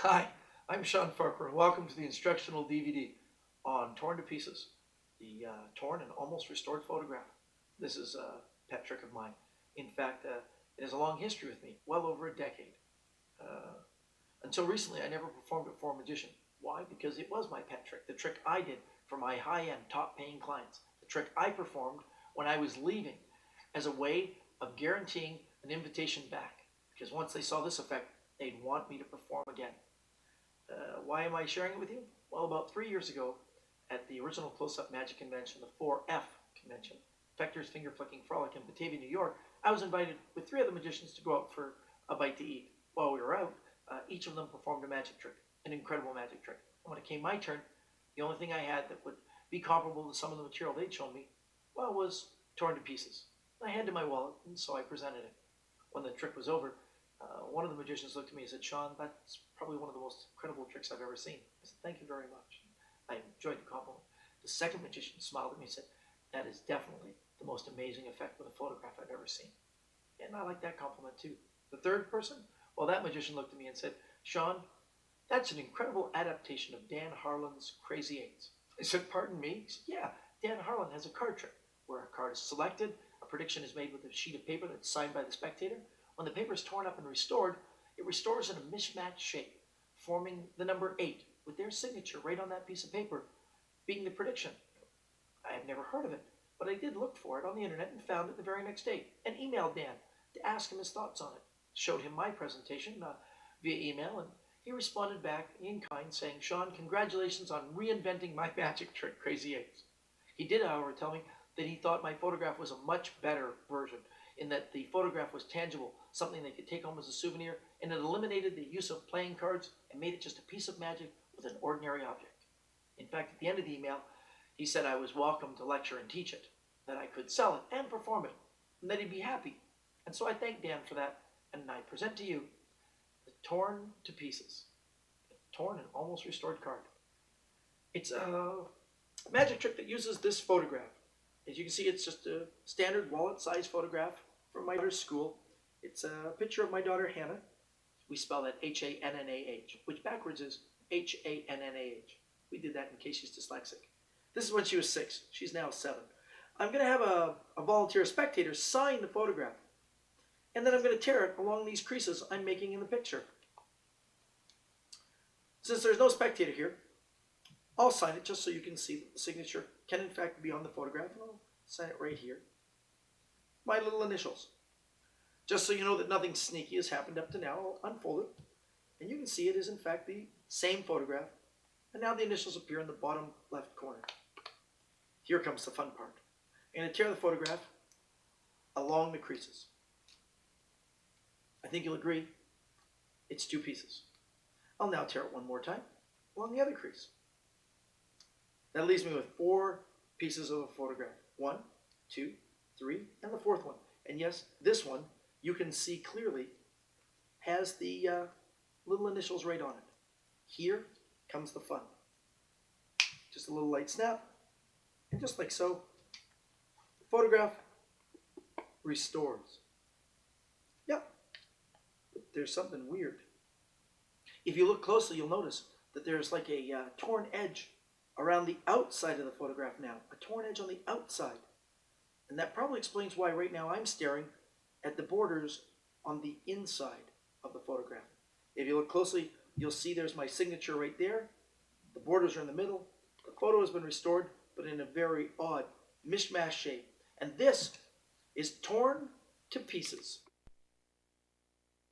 Hi, I'm Shawn Farquhar. Welcome to the instructional DVD on Torn to Pieces, the torn and almost restored photograph. This is a pet trick of mine. In fact, it has a long history with me, well over a decade. Uh, until recently, I never performed it for a magician. Why? Because it was my pet trick, the trick I did for my high-end, top-paying clients, the trick I performed when I was leaving as a way of guaranteeing an invitation back. Because once they saw this effect, they'd want me to perform again. Why am I sharing it with you? Well, about 3 years ago, at the original Close-Up Magic Convention, the 4F Convention, Fechter's Finger Flicking Frolic in Batavia, New York, I was invited with three other magicians to go out for a bite to eat. While we were out, each of them performed a magic trick, an incredible magic trick. And when it came my turn, the only thing I had that would be comparable to some of the material they'd shown me, well, was torn to pieces. I had to my wallet, and so I presented it. When the trick was over, one of the magicians looked at me and said, Shawn, that's probably one of the most incredible tricks I've ever seen. I said, thank you very much. I enjoyed the compliment. The second magician smiled at me and said, that is definitely the most amazing effect with a photograph I've ever seen. And I like that compliment too. The third person, well, that magician looked at me and said, Shawn, that's an incredible adaptation of Dan Harlan's Crazy Eights. I said, pardon me? He said, yeah, Dan Harlan has a card trick where a card is selected, a prediction is made with a sheet of paper that's signed by the spectator. When the paper is torn up and restored, it restores in a mismatched shape, forming the number 8 with their signature right on that piece of paper, being the prediction. I had never heard of it, but I did look for it on the internet and found it the very next day and emailed Dan to ask him his thoughts on it. Showed him my presentation via email, and he responded back in kind saying, Shawn, congratulations on reinventing my magic trick, Crazy Eights. He did, however, tell me that he thought my photograph was a much better version, in that the photograph was tangible, something they could take home as a souvenir, and it eliminated the use of playing cards and made it just a piece of magic with an ordinary object. In fact, at the end of the email, he said I was welcome to lecture and teach it, that I could sell it and perform it, and that he'd be happy. And so I thank Dan for that, and I present to you the Torn to Pieces, torn and almost restored card. It's a magic trick that uses this photograph. As you can see, it's just a standard wallet-sized photograph from my daughter's school. It's a picture of my daughter, Hannah. We spell that H-A-N-N-A-H, which backwards is H-A-N-N-A-H. We did that in case she's dyslexic. This is when she was 6. She's now 7. I'm going to have a volunteer spectator sign the photograph, and then I'm going to tear it along these creases I'm making in the picture. Since there's no spectator here, I'll sign it just so you can see that the signature can in fact be on the photograph, and I'll sign it right here. My little initials. Just so you know that nothing sneaky has happened up to now, I'll unfold it, and you can see it is in fact the same photograph, and now the initials appear in the bottom left corner. Here comes the fun part. I'm going to tear the photograph along the creases. I think you'll agree it's 2 pieces. I'll now tear it one more time along the other crease. That leaves me with 4 pieces of a photograph. 1, 2, 3, and the 4th one. And yes, this one, you can see clearly, has the little initials right on it. Here comes the fun. Just a little light snap, and just like so, the photograph restores. Yep, but there's something weird. If you look closely, you'll notice that there's like a torn edge around the outside of the photograph now, a torn edge on the outside. And that probably explains why right now I'm staring at the borders on the inside of the photograph. If you look closely, you'll see there's my signature right there. The borders are in the middle. The photo has been restored, but in a very odd, mishmash shape. And this is torn to pieces.